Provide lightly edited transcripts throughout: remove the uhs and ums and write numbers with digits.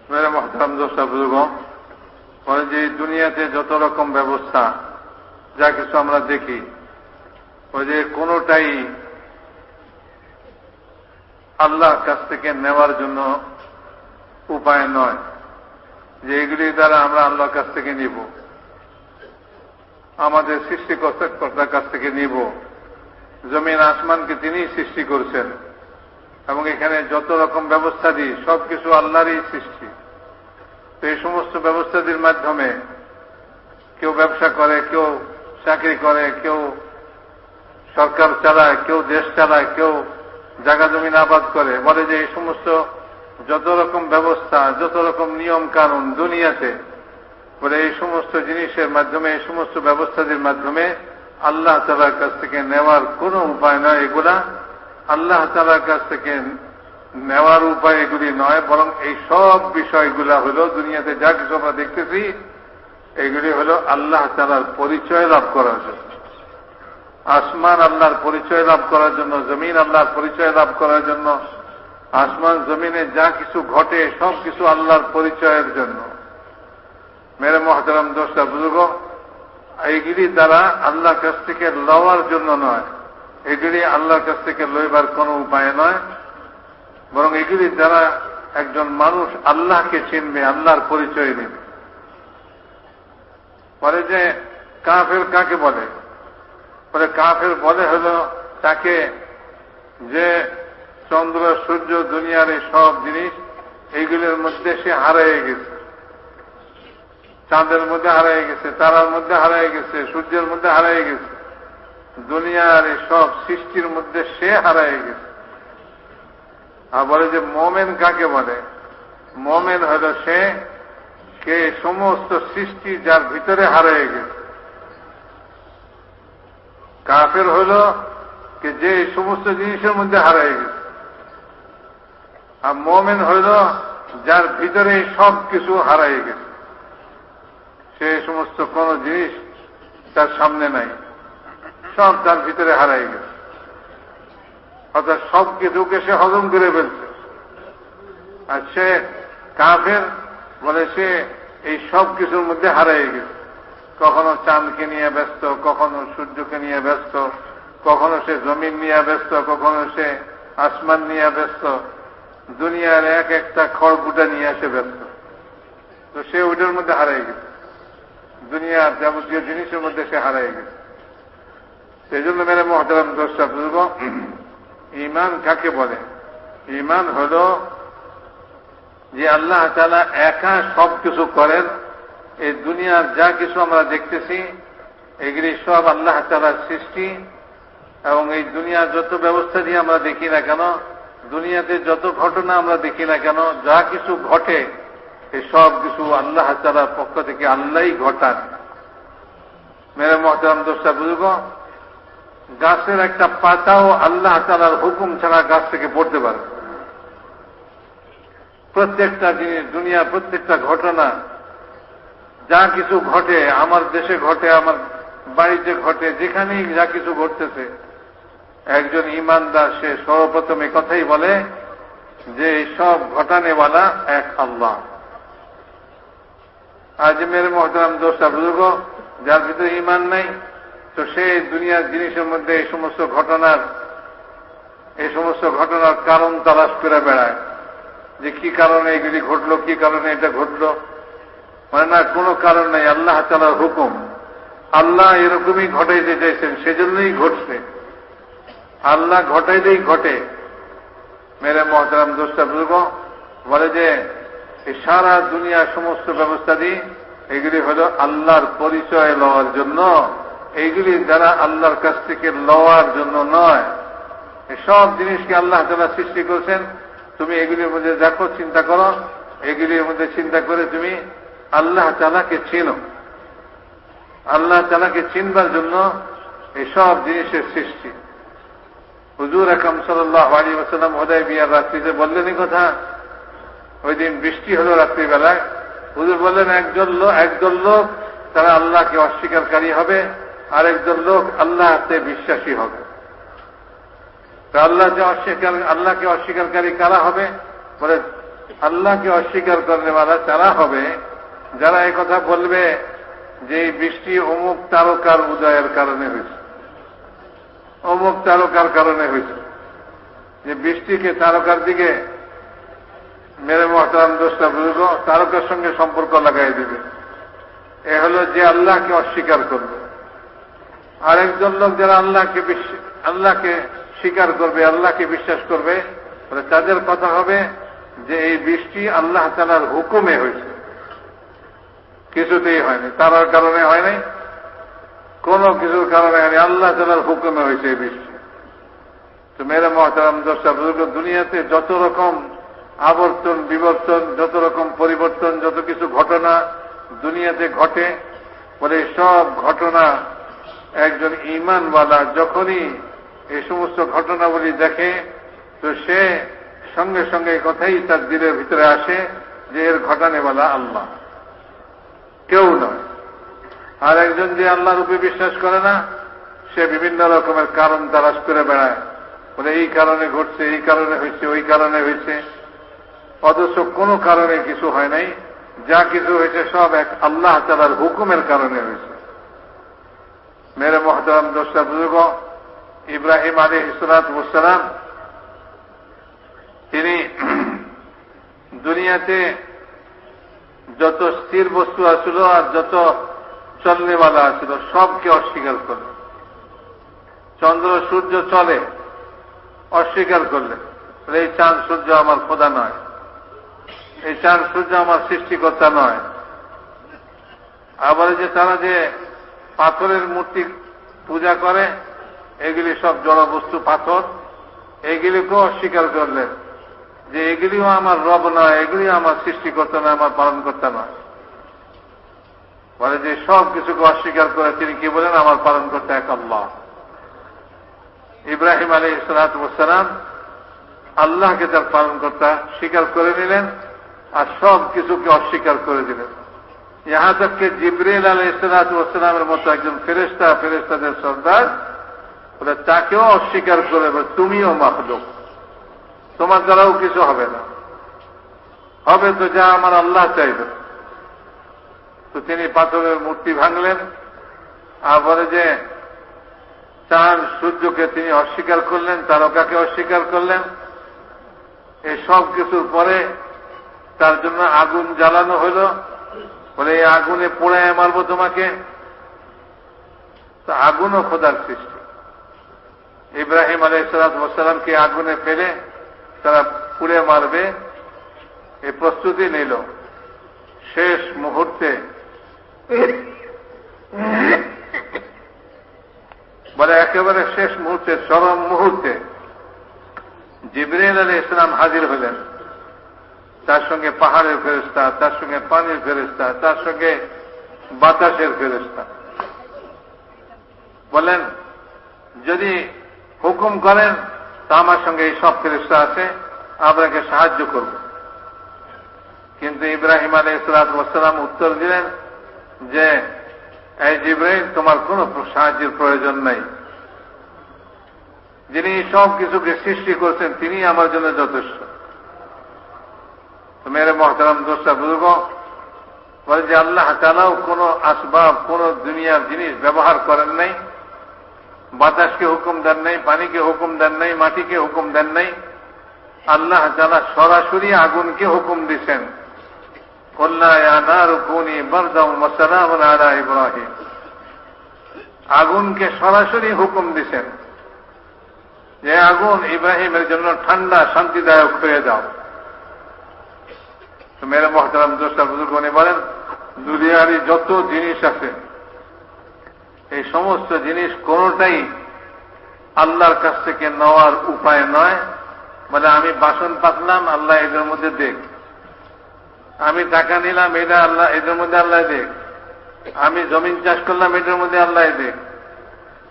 मेरे मोहतरम दोस्त बुजुर्गों, বলে যে দুনিয়াতে যত রকম ব্যবস্থা যা কিছু আমরা দেখি ওই যে কোনোটাই আল্লাহর কাছ থেকে নেওয়ার জন্য উপায় নয় যে এগুলির দ্বারা আমরা আল্লাহর কাছ থেকে নিব, আমাদের সৃষ্টিকর্তার কাছ থেকে নিব। জমিন আসমানকে তিনি সৃষ্টি করছেন এবং এখানে যত রকম ব্যবস্থা দিই সবকিছু আল্লাহরই সৃষ্টি। তো এই সমস্ত ব্যবস্থাদির মাধ্যমে কেউ ব্যবসা করে, কেউ চাকরি করে, কেউ সরকার চালায়, কেউ দেশ চালায়, কেউ জায়গা জমিন আবাদ করে। বলে যে এই সমস্ত যত রকম ব্যবস্থা, যত রকম নিয়ম কানুন দুনিয়াতে, বলে এই সমস্ত জিনিসের মাধ্যমে, এই সমস্ত ব্যবস্থাদের মাধ্যমে আল্লাহ তাআলার কাছ থেকে নেওয়ার কোনো উপায় নয়। এগুলা আল্লাহ তাআলার কাছ থেকে নেওয়ার উপায় এগুলি নয়, বরং এই সব বিষয়গুলা হলো দুনিয়াতে যা কিছু আমরা দেখতেছি এগুলি হলো আল্লাহ তাআলার পরিচয় লাভ করার জন্য। আসমান আল্লাহর পরিচয় লাভ করার জন্য, জমিন আল্লাহর পরিচয় লাভ করার জন্য, আসমান জমিনে যা কিছু ঘটে সব কিছু আল্লাহর পরিচয়ের জন্য। মেরে মহতারাম দোস্তা বুজুর্গ, এইগুলি দ্বারা আল্লাহর কাছ থেকে লওয়ার জন্য নয়, এগুলি আল্লাহর কাছ থেকে লইবার কোনো উপায় নয়, বরং এগুলির দ্বারা একজন মানুষ আল্লাহকে চিনবে, আল্লাহর পরিচয় নেবে। বলে যে কাফের কাকে বলে? বলে কাফের বলে হলো তাকে যে চন্দ্র সূর্য দুনিয়ার এই সব জিনিস এইগুলির মধ্যে সে হারিয়ে গেছে, চাঁদের মধ্যে হারিয়ে গেছে, তারার মধ্যে হারিয়ে গেছে, সূর্যের মধ্যে হারিয়ে গেছে, দুনিয়ার এই সব সৃষ্টির মধ্যে সে হারিয়ে গেছে। আর বলে যে মোমেন কাকে বলে? মোমেন হল সে কে সমস্ত সৃষ্টি যার ভিতরে হারিয়ে গেছে। কাফের হল যে সমস্ত জিনিসের মধ্যে হারিয়ে গেছে, আর মোমেন হইল যার ভিতরে সব কিছু হারিয়ে গেছে, সে সমস্ত কোন জিনিস তার সামনে নাই, সব তার ভিতরে হারিয়ে গেছে, অর্থাৎ সব কিছুকে সে হজম করে ফেলছে। আর সে কাফের বলে সে এই সব কিছুর মধ্যে হারিয়ে গেছে, কখনো চাঁদকে নিয়ে ব্যস্ত, কখনো সূর্যকে নিয়ে ব্যস্ত, কখনো সে জমিন নিয়ে ব্যস্ত, কখনো সে আসমান নিয়ে ব্যস্ত, দুনিয়ার এক একটা খড়কুটা নিয়ে আসে ব্যস্ত। তো সে ওইটার মধ্যে হারিয়ে গেছে, দুনিয়ার যাবতীয় জিনিসের মধ্যে সে হারিয়ে গেছে। সেই জন্য মেরে মহতারাম দোস্তা বুজুর্গ, ঈমান কাকে বলে? ঈমান হল যে আল্লাহ তাআলা একা সব কিছু করেন। এই দুনিয়ার যা কিছু আমরা দেখতেছি এগুলি সব আল্লাহ তাআলার সৃষ্টি, এবং এই দুনিয়ার যত ব্যবস্থা দিয়ে আমরা দেখি না কেন, দুনিয়াতে যত ঘটনা আমরা দেখি না কেন, যা কিছু ঘটে এই সব কিছু আল্লাহ তাআলার পক্ষ থেকে আল্লাহই ঘটান। মেরে মহতারাম দোস্তা বুজুর্গ, গাছের একটা পাতাও আল্লাহ তাআলার হুকুম ছাড়া গাছ থেকে পড়তে পারে। প্রত্যেকটা জিনিস, দুনিয়ার প্রত্যেকটা ঘটনা যা কিছু ঘটে, আমার দেশে ঘটে, আমার বাড়িতে ঘটে, যেখানেই যা কিছু ঘটতেছে, একজন ঈমানদার সে সর্বপ্রথম এই কথাই বলে যে এই সব ঘটানেওয়ালা এক আল্লাহ। আজ মেরে মহতারাম দোস্তা বুজুর্গ, যার ভিতরে ঈমান নাই, তো সে দুনিয়ার জিনিসের মধ্যে এই সমস্ত ঘটনার কারণ তালাশ করে বেড়ায়, যে কি কারণে এগুলি ঘটলো, কি কারণে এটা ঘটলো। মানে না, কোনো কারণ নাই, আল্লাহ তাআলার হুকুম, আল্লাহ এরকমই ঘটাইতে চাইছেন, সেজন্যই ঘটছে, আল্লাহ ঘটাইলেই ঘটে। মেরে মহতারাম দোস্তা বুজুর্গ, বলে যে এই সারা দুনিয়ার সমস্ত ব্যবস্থা দিয়ে এগুলি হল আল্লাহর পরিচয় লওয়ার জন্য, এইগুলি যারা আল্লাহর কাছ থেকে লওয়ার জন্য নয়। সব জিনিসকে আল্লাহ তাআলা সৃষ্টি করেছেন, তুমি এগুলির মধ্যে দেখো, চিন্তা করো, এগুলির মধ্যে চিন্তা করে তুমি আল্লাহ তাআলাকে চিনো। আল্লাহ তাআলাকে চিনবার জন্য এই সব জিনিসের সৃষ্টি। হুজুর আকরাম সাল্লাল্লাহু আলাইহি ওয়াসাল্লাম হুদায়বিয়ার রাত্রিতে বললেন এই কথা। ওই দিন বৃষ্টি হলো রাত্রিবেলায়, হুজুর বললেন একদল লোক তারা আল্লাহকে অস্বীকারী হবে, আর একদল লোক আল্লাহতে বিশ্বাসী হবে। আল্লাহকে অস্বীকারী কারা হবে? বলে আল্লাহকে অস্বীকার করনেওয়ালা তারা হবে যারা এই কথা বলবে যে এই বৃষ্টি অমুক তারকার উদয়ের কারণে হয়েছে, অমুক তারকার কারণে হয়েছে। যে বৃষ্টিকে তারকার দিকে মেরে মহতারাম দোষটা বুঝব, তারকার সঙ্গে সম্পর্ক লাগাই দেবে। এ হলো যে আল্লাহকে অস্বীকার করবে। আরেকজন লোক যারা আল্লাহকে স্বীকার করবে, আল্লাহকে বিশ্বাস করবে, তাদের কথা হবে যে এই বৃষ্টি আল্লাহ তাআলার হুকুমে হয়েছে, কিছুতেই হয়নি, তারার কারণে হয় নাই, কোন কিছুর কারণে হয়নি, আল্লাহ তাআলার হুকুমে হয়েছে এই বৃষ্টি। তো মেরে মহতারাম দোষটা বুঝব, দুনিয়াতে যত রকম আবর্তন বিবর্তন, যত রকম পরিবর্তন, যত কিছু ঘটনা দুনিয়াতে ঘটে, বলে সব ঘটনা একজন ঈমানওয়ালা যখনই এই সমস্ত ঘটনাবলী দেখে তো সে সঙ্গে সঙ্গে কথাই তার দিলের ভিতরে আসে যে এর ঘটানেওয়ালা আল্লাহ, কেউ নয়। আর একজন যে আল্লাহর উপরে বিশ্বাস করে না, সে বিভিন্ন রকমের কারণ তালাশ করে বেড়ায়, বলে এই কারণে ঘটছে, এই কারণে হয়েছে, ওই কারণে হয়েছে, অথচ কোনো কারণে কিছু হয় নাই। যা কিছু হয়েছে সব এক আল্লাহ তাআলার হুকুমের কারণে হয়েছে। মেরে মহতারাম দোষটা বুজুর্গ, ইব্রাহিম আলাইহিস সালাম তিনি দুনিয়াতে যত স্থির বস্তু আছিল আর যত চলনেওয়ালা আছিল সবকে অস্বীকার করলেন। চন্দ্র সূর্য চলে, অস্বীকার করলেন, এই চাঁদ সূর্য আমার খোদা নয়, এই চাঁদ সূর্য আমার সৃষ্টিকর্তা নয়। আবার যে তারা যে পাথরের মূর্তি পূজা করে, এগুলি সব জড় বস্তু পাথর, এগুলিকেও অস্বীকার করলেন যে এগুলিও আমার রব নয়, এগুলিও আমার সৃষ্টিকর্তা নয়, আমার পালনকর্তা নয়। বলে যে সব কিছুকে অস্বীকার করে তিনি কি বলেন, আমার পালনকর্তা এক আল্লাহ। ইব্রাহিম আলাইহিস সালাম আল্লাহকে তার পালনকর্তা স্বীকার করে নিলেন আর সব কিছুকে অস্বীকার করে দিলেন। ইহা তক জিবরিল আলাইহিস সালামের মতো একজন ফেরেশতা, ফেরেশতাদের সর্দার, বলে তাকেও অস্বীকার করে, তুমিও মাখলুক, তোমার দ্বারাও কিছু হবে না, হবে তো যা আমার আল্লাহ চাইবে। তো তিনি পাথরের মূর্তি ভাঙলেন আর বলে যে চাঁদ সূর্যকে তিনি অস্বীকার করলেন, তারকাকে অস্বীকার করলেন। এই সব কিছুর পরে তার জন্য আগুন জ্বালানো হইল, বলে এই আগুনে পোড়ায় মারবো তোমাকে। তো আগুনও খোদার সৃষ্টি। ইব্রাহিম আলাইহিস সালামকে আগুনে ফেলে তারা পুড়ে মারবে, এই প্রস্তুতি নিল। শেষ মুহূর্তে বলে একেবারে শেষ মুহূর্তে, চরম মুহূর্তে জিবরিল আলাইহিস সালাম হাজির হলেন। তার সঙ্গে পাহাড়ের ফেরেশতা, তার সঙ্গে পানির ফেরেশতা, তার সঙ্গে বাতাসের ফেরেশতা। বলেন যদি হুকুম করেন তা আমার সঙ্গে এই সব ফেরেশতা আছে, আপনাকে সাহায্য করব। কিন্তু ইব্রাহিম আলাইহিস সালাম উত্তর দিলেন যে এই জিবরাইল, তোমার কোন সাহায্যের প্রয়োজন নাই, যিনি সব কিছুকে সৃষ্টি করছেন তিনি আমার জন্য যথেষ্ট। তো মেরে মহতারাম দোস্তা বুজুর্গ, বলে যে আল্লাহ তাআলাও কোন আসবাব, কোন দুনিয়ার জিনিস ব্যবহার করেন নাই, বাতাসকে হুকুম দেন নাই, পানিকে হুকুম দেন নাই, মাটিকে হুকুম দেন নাই। আল্লাহ তাআলা সরাসরি আগুনকে হুকুম দিয়েছেন, কুল্লা ইয়া নারু কুনি বারদান ওয়া সালামান আলা ইব্রাহিম। আগুনকে সরাসরি হুকুম দিয়েছেন যে আগুন ইব্রাহিমের জন্য ঠান্ডা শান্তিদায়ক হয়ে যাও। তো মেরে মহতারাম দোস্তা বুজুর্গ বলেন, দুনিয়ারই যত জিনিস আছে এই সমস্ত জিনিস কোনটাই আল্লাহর কাছ থেকে নেওয়ার উপায় নয়। বলে আমি বাসন পাতলাম, আল্লাহ এদের মধ্যে দেখ, আমি টাকা নিলাম, এটা আল্লাহ এদের মধ্যে আল্লাহ দেখ, আমি জমিন চাষ করলাম, এটার মধ্যে আল্লাহ দেখ।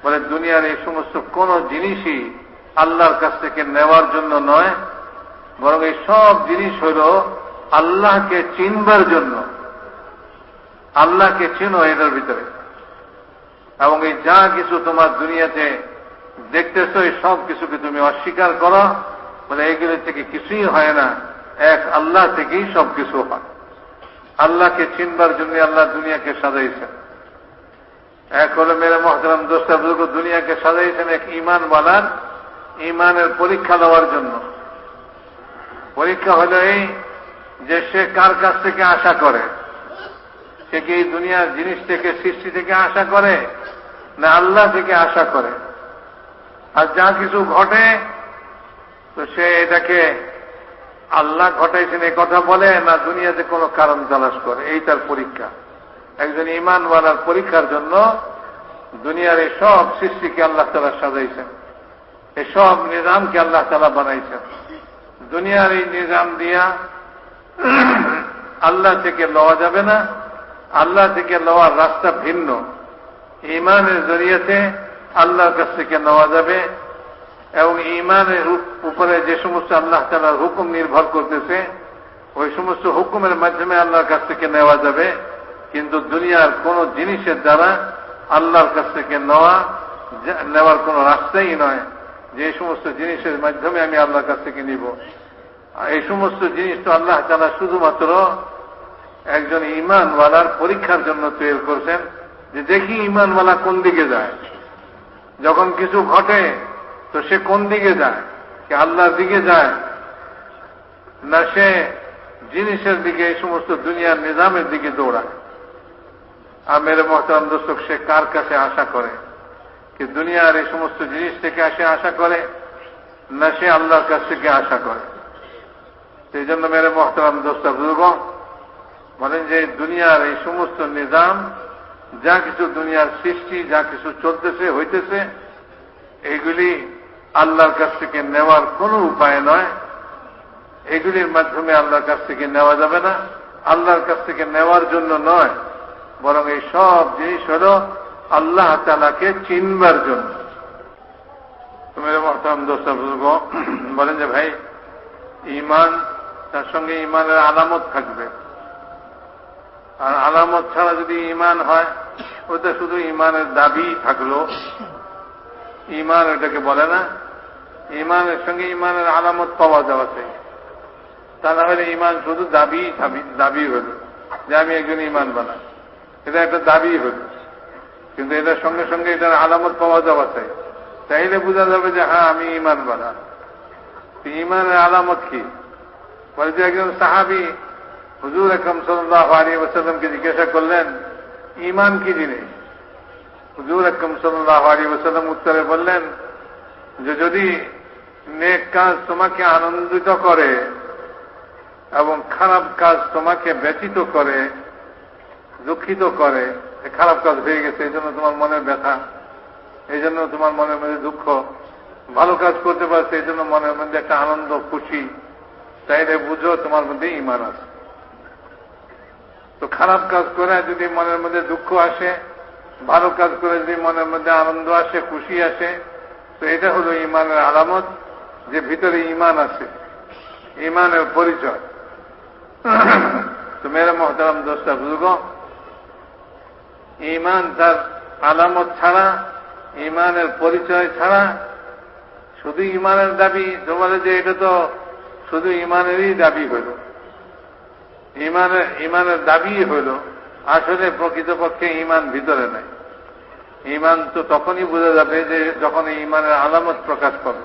বলে দুনিয়ার এই সমস্ত কোন জিনিসই আল্লাহর কাছ থেকে নেওয়ার জন্য নয়, বরং এই সব জিনিস হল আল্লাহকে চিনবার জন্য। আল্লাহকে চিনো এদের ভিতরে, এবং এই যা কিছু তোমার দুনিয়াতে দেখতেছ এই সব কিছুকে তুমি অস্বীকার করো, বলে এগুলো থেকে কিছুই হয় না, এক আল্লাহ থেকেই সবকিছু হয়। আল্লাহকে চিনবার জন্য আল্লাহ দুনিয়াকে সাজাইছেন। এক হলো মেরে মহতারাম দোস্ত বুজুর্গ, দুনিয়াকে সাজাইছেন এক ঈমানওয়ালার ঈমানের পরীক্ষা দেওয়ার জন্য। পরীক্ষা হলো এই যে সে কার কাছ থেকে আশা করে, সে কি এই দুনিয়ার জিনিস থেকে, সৃষ্টি থেকে আশা করে না আল্লাহ থেকে আশা করে। আর যা কিছু ঘটে তো সে এটাকে আল্লাহ ঘটাইছেন এই কথা বলে না দুনিয়াতে কোনো কারণ তালাশ করে। এই তার পরীক্ষা। একজন ঈমানওয়ালার পরীক্ষার জন্য দুনিয়ার এই সব সৃষ্টিকে আল্লাহ তাআলা সাজাইছেন, এই সব নিজামকে আল্লাহ তাআলা বানাইছেন। দুনিয়ার এই নিজাম দিয়া আল্লাহ থেকে লওয়া যাবে না। আল্লাহ থেকে লওয়ার রাস্তা ভিন্ন। ঈমানের জরিয়াতে আল্লাহর কাছ থেকে নেওয়া যাবে এবং ঈমানের উপরে যে সমস্ত আল্লাহ তাআলার হুকুম নির্ভর করতেছে ওই সমস্ত হুকুমের মাধ্যমে আল্লাহর কাছ থেকে নেওয়া যাবে। কিন্তু দুনিয়ার কোন জিনিসের দ্বারা আল্লাহর কাছ থেকে নেওয়ার কোন রাস্তাই নয় যে এই সমস্ত জিনিসের মাধ্যমে আমি আল্লাহর কাছ থেকে নিব। এই সমস্ত জিনিস তো আল্লাহ তাআলা শুধুমাত্র একজন ঈমানওয়ালার পরীক্ষার জন্য তৈরি করছেন, যে দেখি ঈমানওয়ালা কোন দিকে যায়। যখন কিছু ঘটে তো সে কোন দিকে যায়, কি আল্লাহর দিকে যায় না সে জিনিসের দিকে, এই সমস্ত দুনিয়ার নিজামের দিকে দৌড়ায়। আর মেরে মহতারাম দর্শক, সে কার কাছে আশা করে, কি দুনিয়ার এই সমস্ত জিনিস থেকে সে আশা করে না সে আল্লাহর কাছ থেকে আশা করে। সেই জন্য মেরে মহতারাম দোস্ত বুজুর্গ বলেন যে দুনিয়ার এই সমস্ত নিজাম, যা কিছু দুনিয়ার সৃষ্টি, যা কিছু চলতেছে হইতেছে, এইগুলি আল্লাহর কাছ থেকে নেওয়ার কোনো উপায় নয়। এগুলির মাধ্যমে আল্লাহর কাছ থেকে নেওয়া যাবে না। আল্লাহর কাছ থেকে নেওয়ার জন্য নয়, বরং এই সব জিনিস হল আল্লাহ তাআলাকে চিনবার জন্য। মেরে মহতারাম দোস্ত বুজুর্গ বলেন যে ভাই, ঈমান, তার সঙ্গে ঈমানের আলামত থাকবে। আর আলামত ছাড়া যদি ঈমান হয় ওটা শুধু ঈমানের দাবি থাকলো, ঈমান এটাকে বলে না। ঈমানের সঙ্গে ঈমানের আলামত পাওয়া যাওয়া চাই। তা না হলে ঈমান শুধু দাবি হল যে আমি একজন ঈমানওয়ালা, এটা একটা দাবি হল। কিন্তু এটার সঙ্গে সঙ্গে এটার আলামত পাওয়া যাওয়া চাই, তাইলে বোঝা যাবে যে হ্যাঁ আমি ঈমানওয়ালা। ঈমানের আলামত কি? বলে যে একজন সাহাবী হুজুর আকরাম সাল্লাল্লাহু আলাইহি ওয়াসাল্লামকে জিজ্ঞাসা করলেন, ঈমান কি জিনিস? হুজুর আকরাম সাল্লাল্লাহু আলাইহি ওয়াসাল্লাম উত্তরে বললেন যে যদি নেক কাজ তোমাকে আনন্দিত করে এবং খারাপ কাজ তোমাকে ব্যথিত করে, দুঃখিত করে, খারাপ কাজ হয়ে গেছে এই জন্য তোমার মনে ব্যথা, এই জন্য তোমার মনের মধ্যে দুঃখ, ভালো কাজ করতে পারছে এই জন্য মনের মধ্যে একটা আনন্দ, খুশি, তাইলে বুঝো তোমার মধ্যে ঈমান আছে। তো খারাপ কাজ করে যদি মনের মধ্যে দুঃখ আসে, ভালো কাজ করে যদি মনের মধ্যে আনন্দ আসে, খুশি আসে, তো এটা হলো ঈমানের আলামত যে ভিতরে ঈমান আছে, ঈমানের পরিচয়। তো মেরে মহতারাম দোস্ত বুজুর্গ, ঈমান তার আলামত ছাড়া, ঈমানের পরিচয় ছাড়া শুধু ঈমানের দাবি তো বলে যে এটা তো শুধু ঈমানেরই দাবি হইল, ঈমানের দাবি হইল, আসলে প্রকৃতপক্ষে ঈমান ভিতরে নাই। ঈমান তো তখনই বোঝা যাবে যে যখন ঈমানের আলামত প্রকাশ পাবে।